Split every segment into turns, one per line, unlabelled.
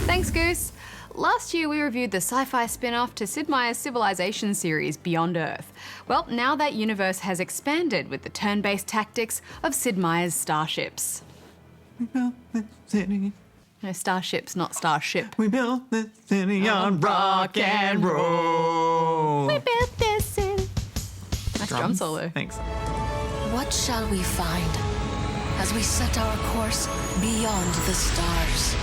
Thanks, Goose. Last year we reviewed the sci-fi spin-off to Sid Meier's Civilization series, Beyond Earth. Well, now that universe has expanded with the turn-based tactics of Sid Meier's Starships.
We built this city.
No, Starships, not Starship.
We built this city on rock and roll.
We built this city. Nice drum solo.
Thanks.
What shall we find as we set our course beyond the stars?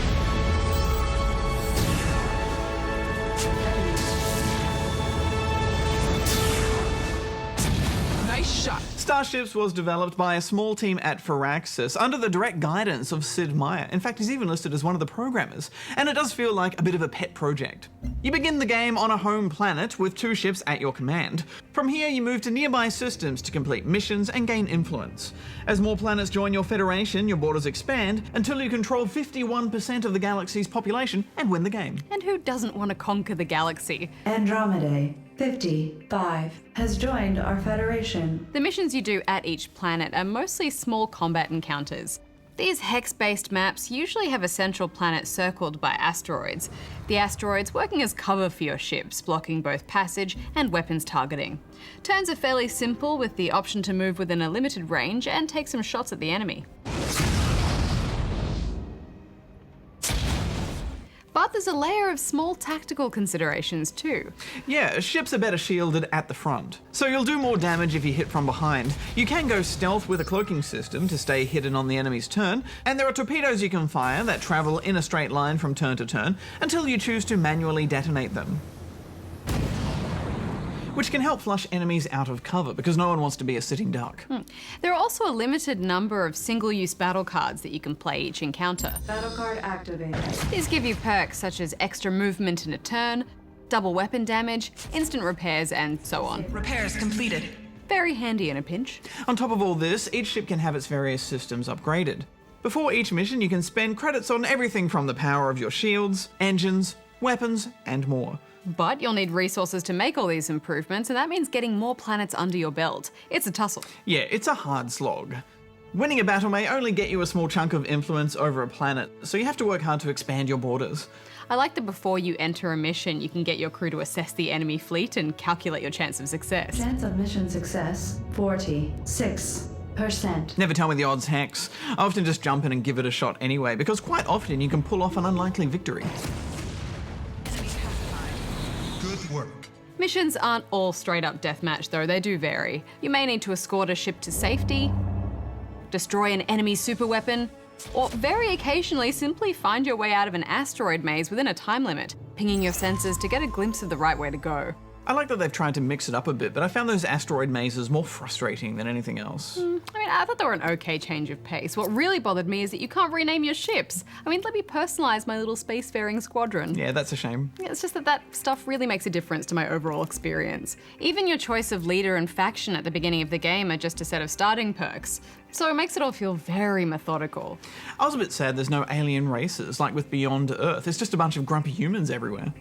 Nice shot.
Starships was developed by a small team at Firaxis under the direct guidance of Sid Meier. In fact, he's even listed as one of the programmers, and it does feel like a bit of a pet project. You begin the game on a home planet with 2 ships at your command. From here, you move to nearby systems to complete missions and gain influence. As more planets join your federation, your borders expand until you control 51% of the galaxy's population and win the game.
And who doesn't want to conquer the galaxy?
Andromeda 55 has joined our federation.
The missions you do at each planet are mostly small combat encounters. These hex-based maps usually have a central planet circled by asteroids. The asteroids working as cover for your ships, blocking both passage and weapons targeting. Turns are fairly simple with the option to move within a limited range and take some shots at the enemy. But there's a layer of small tactical considerations too.
Yeah, ships are better shielded at the front, so you'll do more damage if you hit from behind. You can go stealth with a cloaking system to stay hidden on the enemy's turn, and there are torpedoes you can fire that travel in a straight line from turn to turn until you choose to manually detonate them, which can help flush enemies out of cover because no one wants to be a sitting duck.
There are also a limited number of single-use battle cards that you can play each encounter.
Battle card activated.
These give you perks such as extra movement in a turn, double weapon damage, instant repairs, and so on.
Repairs completed.
Very handy in a pinch.
On top of all this, each ship can have its various systems upgraded. Before each mission, you can spend credits on everything from the power of your shields, engines, weapons, and more.
But you'll need resources to make all these improvements, and that means getting more planets under your belt. It's a tussle.
Yeah, it's a hard slog. Winning a battle may only get you a small chunk of influence over a planet, so you have to work hard to expand your borders.
I like that before you enter a mission, you can get your crew to assess the enemy fleet and calculate your chance of success.
Chance of mission success 46%.
Never tell me the odds, Hex. I often just jump in and give it a shot anyway, because quite often you can pull off an unlikely victory.
Good work.
Missions aren't all straight up deathmatch though, they do vary. You may need to escort a ship to safety, destroy an enemy superweapon, or very occasionally simply find your way out of an asteroid maze within a time limit, pinging your sensors to get a glimpse of the right way to go.
I like that they've tried to mix it up a bit, but I found those asteroid mazes more frustrating than anything else.
I thought they were an okay change of pace. What really bothered me is that you can't rename your ships. Let me personalize my little spacefaring squadron.
Yeah, that's a shame.
Yeah, it's just that stuff really makes a difference to my overall experience. Even your choice of leader and faction at the beginning of the game are just a set of starting perks. So it makes it all feel very methodical.
I was a bit sad there's no alien races, like with Beyond Earth. It's just a bunch of grumpy humans everywhere.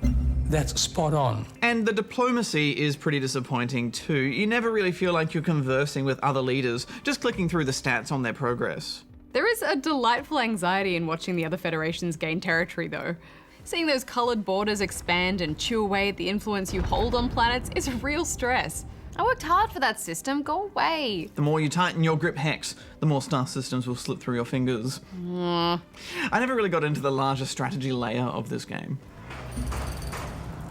That's spot on.
And the diplomacy is pretty disappointing too. You never really feel like you're conversing with other leaders, just clicking through the stats on their progress.
There is a delightful anxiety in watching the other federations gain territory though. Seeing those coloured borders expand and chew away at the influence you hold on planets is real stress. I worked hard for that system, go away.
The more you tighten your grip, Hex, the more star systems will slip through your fingers. I never really got into the larger strategy layer of this game.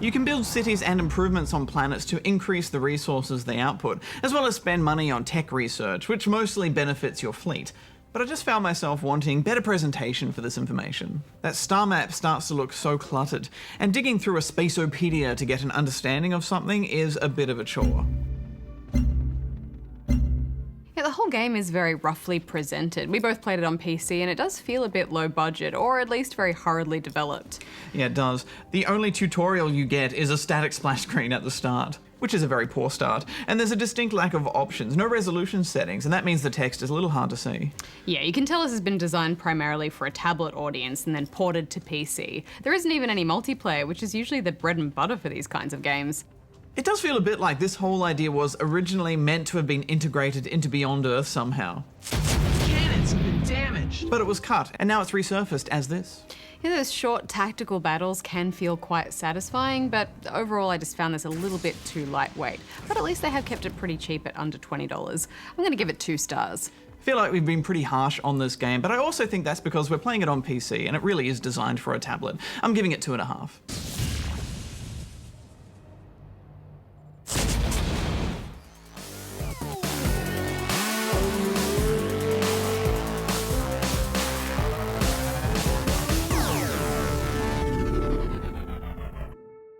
You can build cities and improvements on planets to increase the resources they output, as well as spend money on tech research, which mostly benefits your fleet. But I just found myself wanting better presentation for this information. That star map starts to look so cluttered, and digging through a Spaceopedia to get an understanding of something is a bit of a chore.
Yeah, the whole game is very roughly presented. We both played it on PC and it does feel a bit low budget, or at least very hurriedly developed.
Yeah, it does. The only tutorial you get is a static splash screen at the start, which is a very poor start, and there's a distinct lack of options, no resolution settings, and that means the text is a little hard to see.
Yeah, you can tell this has been designed primarily for a tablet audience and then ported to PC. There isn't even any multiplayer, which is usually the bread and butter for these kinds of games.
It does feel a bit like this whole idea was originally meant to have been integrated into Beyond Earth somehow.
Cannons have been damaged.
damaged.
But it was cut, and now it's resurfaced as this.
Yeah, those short tactical battles can feel quite satisfying, but overall I just found this a little bit too lightweight. But at least they have kept it pretty cheap at under $20. I'm going to give it 2 stars.
I feel like we've been pretty harsh on this game, but I also think that's because we're playing it on PC and it really is designed for a tablet. I'm giving it 2.5.